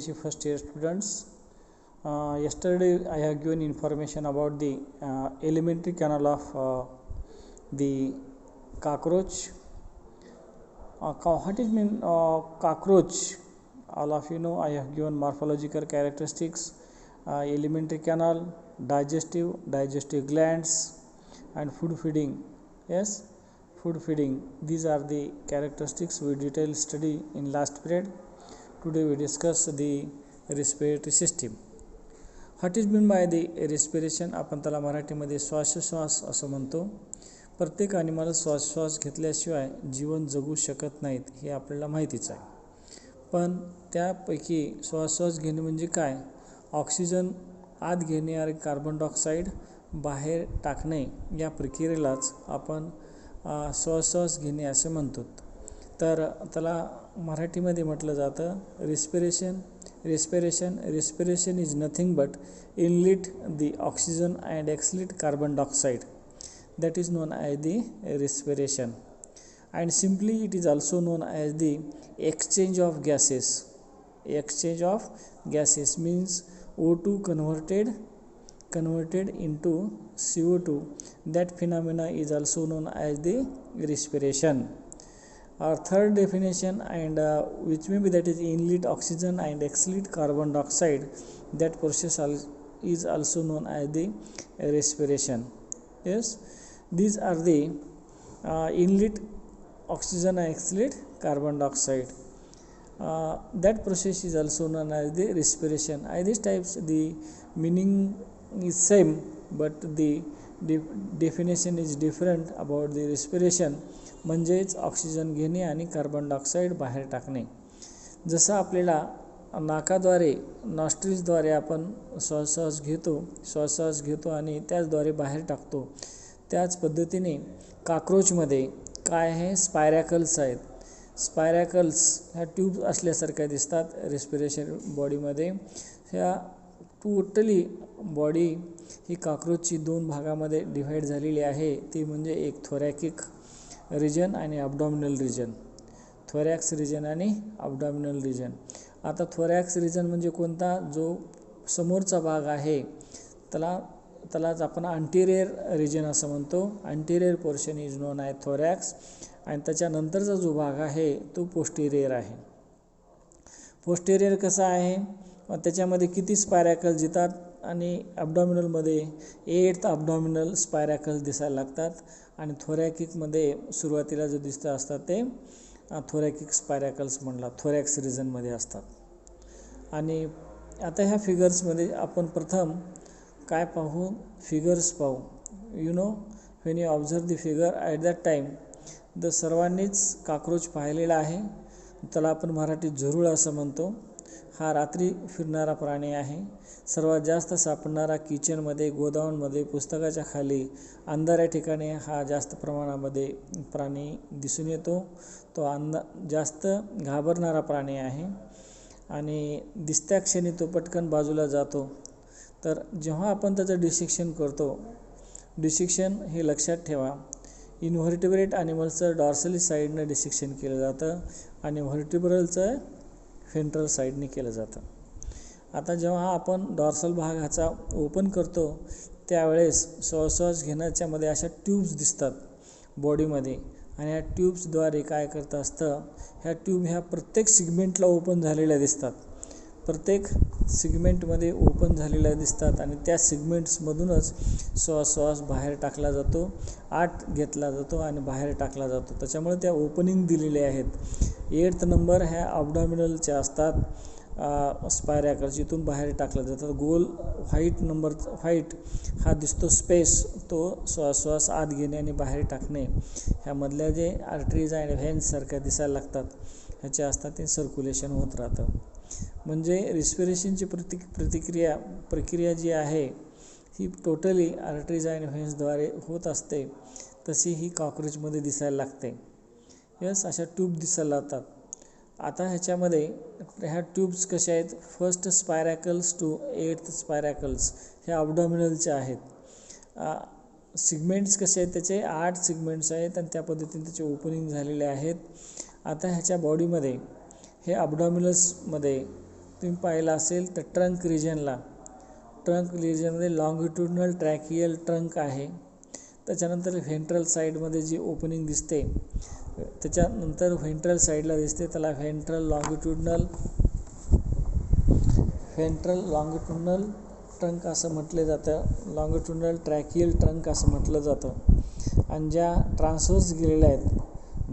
BSc first year students. Yesterday I have given information about the elementary canal of the cockroach. What is mean cockroach? All of you know I have given morphological characteristics, elementary canal, digestive glands, and food feeding. Yes, food feeding. These are the characteristics we detailed study in last period. Today we discuss the respiratory system. What is meant by the respiration? आपण त्याला मराठीमध्ये श्वासोच्छ्वास असं म्हणतो. प्रत्येक animal श्वास घेतल्याशिवाय जीवन जगू शकत नाहीत हे आपल्याला माहितीच आहे. पण त्यापैकी श्वास घेणे म्हणजे काय? ऑक्सिजन आत घेणे आणि कार्बन डायऑक्साईड बाहेर टाकणे या प्रक्रियेलाच आपण श्वास घेणे असे म्हणतो. तर त्याला मराठीमध्ये म्हटलं जातं respiration is nothing but inlet the oxygen and exhalit carbon dioxide, that is known as the respiration, and simply it is also known as the exchange of gases means O2 converted into CO2. That phenomena is also known as the respiration. Our third definition, and which may be that is inlet oxygen and exhalit carbon dioxide, that process is also known as the respiration. Yes, these are the inlet oxygen and exhalit carbon dioxide. That process is also known as the respiration. These types the meaning is same, but the definition is different about the respiration. म्हणजेच oxygen घेणे आणि carbon dioxide बाहेर टाकणे. जसं आपल्याला नाकाद्वारे नॉस्ट्रिल्सद्वारे आपण श्वास घेतो आणि त्याचद्वारे बाहेर टाकतो, त्याच पद्धतीने कॉकरोचमध्ये काय आहे? स्पायरॅकल्स आहेत. स्पायरॅकल्स ह्या ट्यूब असल्यासारख्या दिसतात रेस्पिरेशन बॉडीमध्ये. ह्या टोटली बॉडी ही कॉकरोचची दोन भागामध्ये डिव्हाइड झालेली आहे. ती म्हणजे एक थोरॅकिक रिजन आणि अबडॉमिनल रिजन. थोरॅक्स रिजन आणि अबडॉमिनल रिजन. आता थोरॅक्स रिजन म्हणजे कोणता? जो समोरचा भाग आहे त्यालाच आपण अंटेरियर रिजन असं म्हणतो. Anterior portion is known as thorax. आणि त्याच्यानंतरचा जो भाग आहे तो पोस्टेरियर आहे. पोस्टेरियर कसा आहे? त्याच्यामध्ये किती स्पायरॅकल्स येतात? आणि अबडॉमिनलमध्ये 8 अबडॉमिनल स्पायरॅकल्स दिसायला लागतात. आणि थोरॅकिकमध्ये सुरुवातीला जो दिसत असतात ते थोरॅकिक स्पायरॅकल्स म्हणला थोरॅक्स रिजनमध्ये असतात. आणि आता ह्या फिगर्समध्ये आपण प्रथम काय पाहू? फिगर्स पाहू. You know when you observe the figure at that time सर्वांनीच कॉकरोच पाहिलेला आहे. त्याला आपण मराठीत झुरळ असं म्हणतो. हा रात्री फिरणारा प्राणी आहे. सर्वात जास्त सापडणारा किचनमध्ये, गोदामांमध्ये, पुस्तकाच्या खाली, अंधाऱ्या ठिकाणी हा जास्त प्रमाणामध्ये प्राणी दिसून येतो. तो जास्त घाबरणारा प्राणी आहे आणि दिसत्या क्षणी तो पटकन बाजूला जातो. तर जेव्हा आपण त्याचं डिसेक्शन करतो, डिसेक्शन हे लक्षात ठेवा, इनव्हर्टिब्रेट ॲनिमल्सचं डॉर्सली साईडनं डिसेक्शन केलं जातं आणि व्हर्टिब्रलचं व्हेंट्रल साईडने केलं जातं. आता जेव्हा आपण डॉर्सल भाग ह्याचा ओपन करतो त्यावेळेस श्वास घेण्याच्यामध्ये अशा ट्यूब्स दिसतात बॉडीमध्ये. आणि ह्या ट्यूब्सद्वारे काय करतं असतं, ह्या ट्यूब ह्या प्रत्येक सिगमेंटला ओपन झालेल्या दिसतात. प्रत्येक सिगमेंटमध्ये ओपन झालेल्या दिसतात आणि त्या सिगमेंट्समधूनच श्वास बाहेर टाकला जातो, आत घेतला जातो आणि बाहेर टाकला जातो. त्याच्यामुळे त्या ओपनिंग दिलेले आहेत. 8th नंबर ह्या अबडॉमिनलच्या असतात स्पायरॅकल्स, इथून बाहेर टाकला जातात. गोल व्हाईट हा दिसतो स्पेस, तो श्वास आत घेणे आणि बाहेर टाकणे. ह्यामधल्या जे आर्टरीज आणि व्हेन्ससारख्या दिसायला लागतात ह्याच्या असतात, ते सर्क्युलेशन होत राहतं. म्हणजे रिस्पिरेशनची प्रक्रिया जी आहे ही टोटली आर्टरीज आणि व्हेन्सद्वारे होत असते. तशी ही कॉकरोचमध्ये दिसायला लागते. यस, अशा ट्यूब दिसायला लागतात. आता ह्याच्यामध्ये ह्या ट्यूब्स कशा आहेत? फर्स्ट स्पायरॅकल्स टू 8th स्पायरॅकल्स ह्या अबडॉमिनलच्या आहेत. सिगमेंट्स कसे आहेत? त्याचे 8 सिगमेंट्स आहेत आणि त्या पद्धतीने त्याचे ओपनिंग झालेले आहेत. आता ह्याच्या बॉडीमध्ये हे अबडॉमिनल्समध्ये तुम्ही पाहिलं असेल तर ट्रंक रिजनमध्ये लॉंगिट्युडनल ट्रॅकियल ट्रंक आहे. त्याच्यानंतर व्हेंट्रल साईडमध्ये जी ओपनिंग दिसते, त्याच्यानंतर व्हेंट्रल साईडला दिसते, त्याला व्हेंट्रल लॉंगिट्युडनल ट्रंक असं म्हटलं जातं, लॉंगिट्युडनल ट्रॅकियल ट्रंक असं म्हटलं जातं. आणि ज्या ट्रान्सवर्स गेलेल्या आहेत,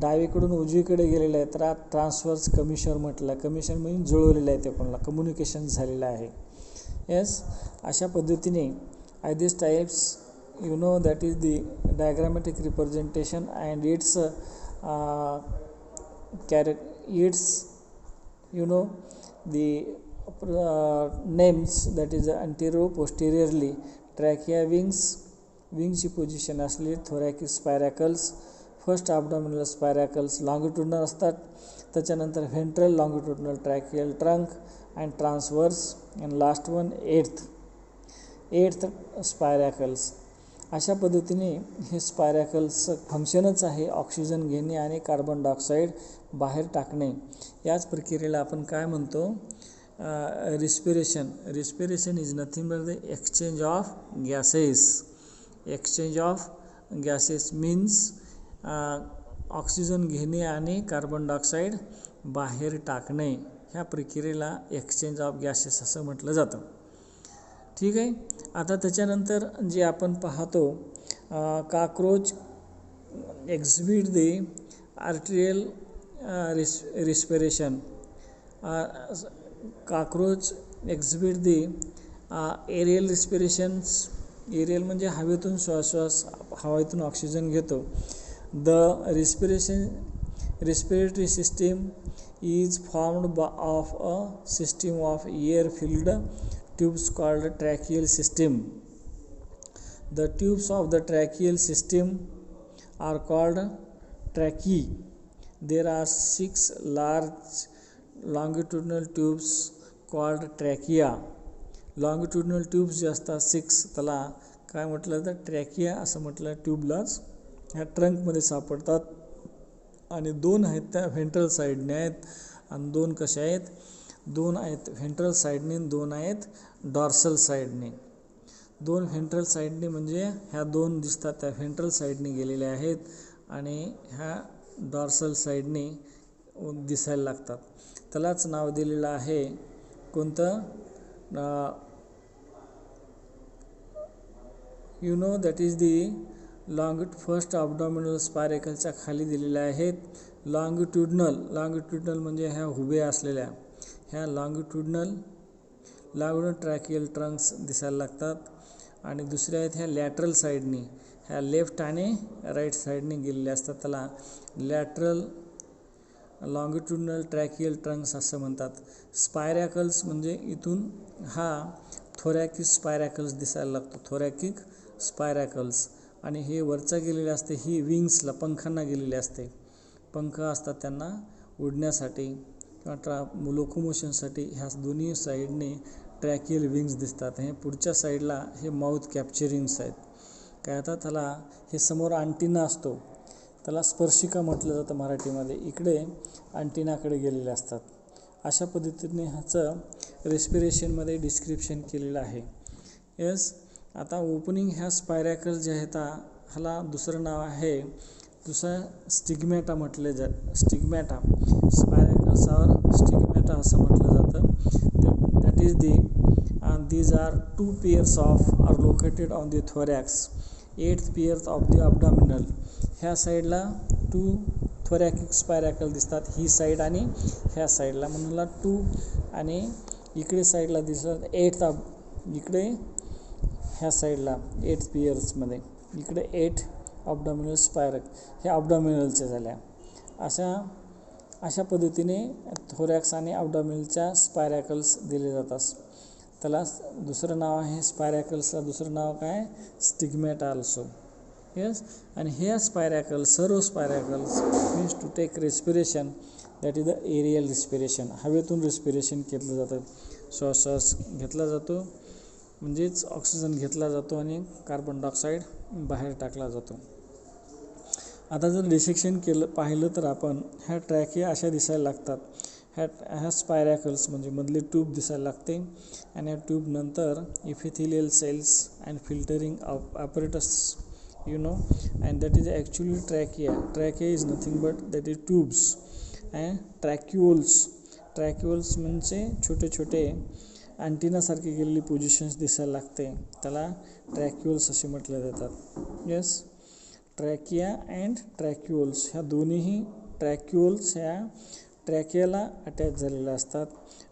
डावीकडून उजवीकडे गेलेल्या आहेत, तर ट्रान्सवर्स कमिशर म्हटलं. कमिशर म्हणजे जुळवलेलं आहे, ते कोणाला कम्युनिकेशन झालेलं आहे. येस, अशा पद्धतीने दिस types that is the diagrammatic representation and its the names, that is anterior posteriorly trachea wingची पोझिशन असली, thoracic spiracles, first abdominal spiracles longitudinal असतात, त्याच्यानंतर ventral longitudinal tracheal trunk and transverse, and last one eighth spiracles. अशा पद्धतीने हे स्पायरॅकल्सचं फंक्शनच आहे oxygen घेणे आणि कार्बन डायऑक्साईड बाहेर टाकणे. याच प्रक्रियेला आपण काय म्हणतो, respiration is nothing but the exchange of gases means oxygen घेणे आणि कार्बन डायऑक्साईड बाहेर टाकणे. ह्या प्रक्रियेला एक्सचेंज ऑफ गॅसेस असं म्हटलं जातं. ठीक आहे. आता त्याच्यानंतर जे आपण पाहतो, cockroach exhibit the arterial respiration. Cockroach exhibit the aerial respirations. Aerial म्हणजे हवेतून हवेतून ऑक्सिजन घेतो. The respiratory system is formed of a system of air-filled tubes called tracheal system. The tubes of the tracheal system are called tracheae. There are 6 large longitudinal tubes called trachea. longitudinal tubes जे असतात 6, त्याला काय म्हटलं तर trachea असं म्हटलं. ट्यूबलाच ह्या ट्रंकमध्ये सापडतात आणि 2 आहेत त्या व्हेंट्रल साईडने आहेत आणि 2 कशा आहेत, 2 आहेत व्हेंट्रल साईडने, 2 आहेत डॉर्सल साईडने. 2 व्हेंट्रल साईडने म्हणजे ह्या 2 दिसतात त्या व्हेंट्रल साईडने गेलेल्या आहेत आणि ह्या डॉर्सल साईडने दिसायला लागतात. त्यालाच नाव दिलेलं आहे कोणतं, that is the first abdominal स्पायरेकलच्या खाली दिलेल्या आहेत लॉंगिट्युडनल म्हणजे ह्या उभ्या असलेल्या ह्या लॉंगिट्युडनल ट्रॅकियल ट्रंक्स दिसायला लागतात. आणि दुसऱ्या आहेत ह्या लॅटरल साईडने, ह्या लेफ्ट आणि राईट साईडने गेलेल्या असतात, त्याला लॅटरल लॉंगिट्युडनल ट्रॅकियल ट्रंक्स असं म्हणतात. स्पायरॅकल्स म्हणजे इथून हा थोरॅकिक स्पायरॅकल्स दिसायला लागतो, थोरॅकिक स्पायरॅकल्स. आणि हे वरचा गेलेले असते, ही विंग्सला पंखांना गेलेले असते, पंख असतात त्यांना उडण्यासाठी किंवा लोकोमोशनसाठी. ह्या दोन्ही साईडने ट्रॅकियल विंग्स दिसतात. हे पुढच्या साईडला हे माउथ कॅप्चरिंग्स आहेत. काय आता त्याला हे समोर अँटिना असतो, त्याला स्पर्शिका म्हटलं जातं मराठीमध्ये. इकडे अँटिनाकडे गेलेले असतात. अशा पद्धतीने ह्याचं रेस्पिरेशनमध्ये डिस्क्रिप्शन केलेलं आहे. येस, आता ओपनिंग ह्या स्पायरॅकल जे आहेत ह्याला दुसरं नाव आहे, स्टिग्मॅटा म्हटले स्टिग्मॅटा. स्पायरॅकल्स आर स्टिग्मॅटा असं म्हटलं जातं. That is these are 2 pairs are located on the thorax, 8th pairs of the abdominal. ह्या साईडला 2 thoracic spiracle दिसतात, ही साईड आणि ह्या साईडला, म्हणून 2 आणि इकडे साईडला दिसतात 8th इकडे ह्या साईडला 8th पेयर्समध्ये, इकडे 8 abdominal स्पायरक, ह्या abdominalच्या झाल्या. अशा पद्धतीने थोरॅक्स आणि abdominalच्या स्पायरॅकल्स दिले जातात. त्याला दुसरं नाव आहे स्पायरॅकल्सला, दुसरं नाव काय, स्टिग्मॅटा ऑल्सो. येस, आणि हे सर्व spiracles means to take respiration, that is the aerial respiration. हवेतून रिस्पिरेशन केलं जातं, श्वास घेतला जातो म्हणजेच ऑक्सिजन घेतला जातो आणि कार्बन डायऑक्साईड बाहेर टाकला जातो. आता जर डिसेक्शन पाहिलं तर आपण ह्या ट्रॅकिया अशा दिसायला लागतात. ह्या स्पायरॅकल्स म्हणजे मधली ट्यूब दिसायला लागते आणि या ट्यूब नंतर epithelial cells and filtering apparatus and that is actually trachea is nothing but that is tubes and tracheoles म्हणजे छोटे छोटे अँटिना सारखे गेलेली पोझिशन्स दिसायला लागते, त्याला ट्रॅक्युअल्स असे म्हटले जातात. येस, ट्रॅकिया अँड ट्रॅक्युअल्स ह्या दोन्हीही ट्रॅक्युअल्स ह्या ट्रॅकियाला अटॅच झालेल्या असतात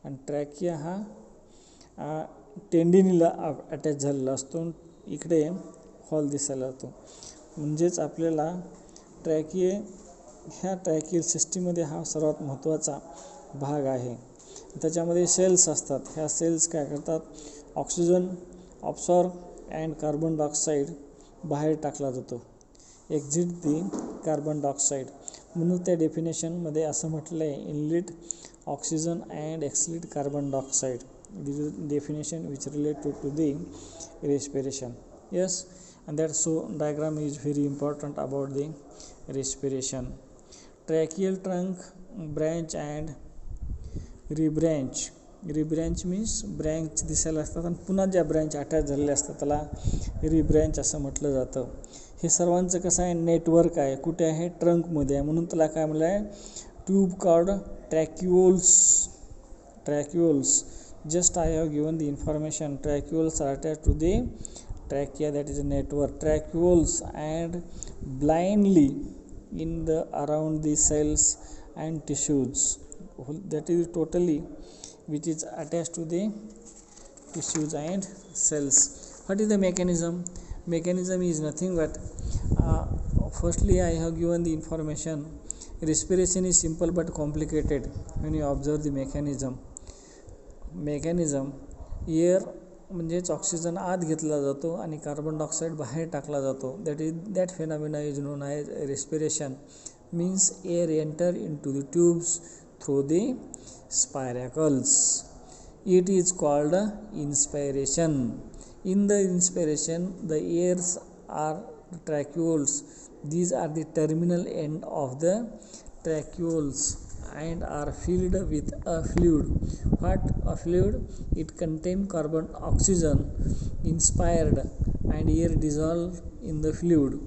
आणि ट्रॅकिया हा टेंडिनीला अटॅच झालेला असतो. इकडे हॉल दिसायला जातो. म्हणजेच आपल्याला ह्या ट्रॅकियल सिस्टीममध्ये हा सर्वात महत्त्वाचा भाग आहे. त्याच्यामध्ये सेल्स असतात. ह्या सेल्स काय करतात, ऑक्सिजन ऑब्सॉर्ब अँड कार्बन डायऑक्साईड बाहेर टाकला जातो, एक्झिट दी कार्बन डायऑक्साईड. म्हणून त्या डेफिनेशनमध्ये असं म्हटलं आहे, inlet oxygen and exhale carbon dioxide. This is definition which related to the respiration. Yes, and that so diagram is very important about the respiration. Tracheal trunk branch and rebranch means branch दिसायला असतात आणि पुन्हा ज्या branch attach झालेले असतात त्याला रिब्रँच असं म्हटलं जातं. हे सर्वांचं कसं आहे, नेटवर्क आहे. कुठे आहे, ट्रंकमध्ये आहे. म्हणून त्याला काय म्हणलं आहे, tube called tracheoles. Just I have given the information. Tracheoles are attached to the trachea, that is a network. Tracheoles and blindly in the around the cells and tissues, that is totally which is attached to the tissues and cells. What is the mechanism? Mechanism is nothing but firstly I have given the information. Respiration is simple but complicated when you observe the mechanism. Air म्हणजेच oxygen आत घेतला जातो आणि carbon dioxide बाहेर टाकला जातो. That phenomena is known as respiration. Means air enter in to the tubes through the spiracles. It is called inspiration. In the inspiration, the airs are tracheoles. These are the terminal end of the tracheoles and are filled with a fluid. What a fluid? It contains carbon oxygen inspired and air dissolved in the fluid.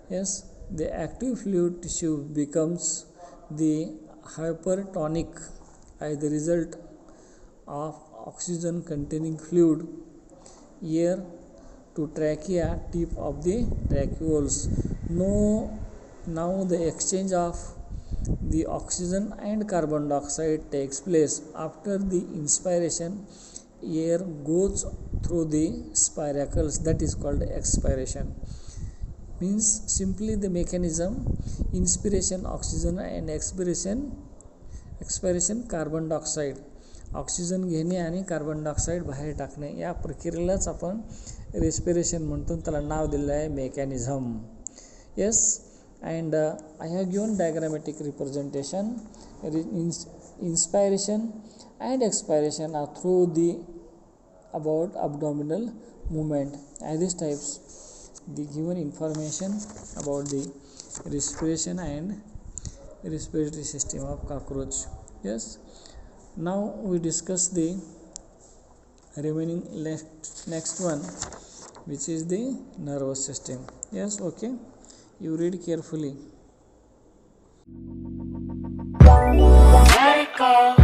Yes, the active fluid tissue becomes the hypertonic as the result of oxygen containing fluid air to trachea tip of the tracheoles. Now the exchange of the oxygen and carbon dioxide takes place. After the inspiration, air goes through the spiracles, that is called expiration. Means simply the mechanism: inspiration oxygen and expiration carbon dioxide. Oxygen घेणे आणि carbon dioxide बाहेर टाकणे या प्रक्रियेलाच आपण respiration म्हणतो. त्याला नाव दिलं आहे mechanism. Yes, and I have given diagrammatic representation. Inspiration and expiration are through the about abdominal movement. As these types, the given information about the respiration and respiratory system of cockroach. Yes, now we discuss the remaining next one, which is the nervous system. Yes, okay. You read carefully. Let it go.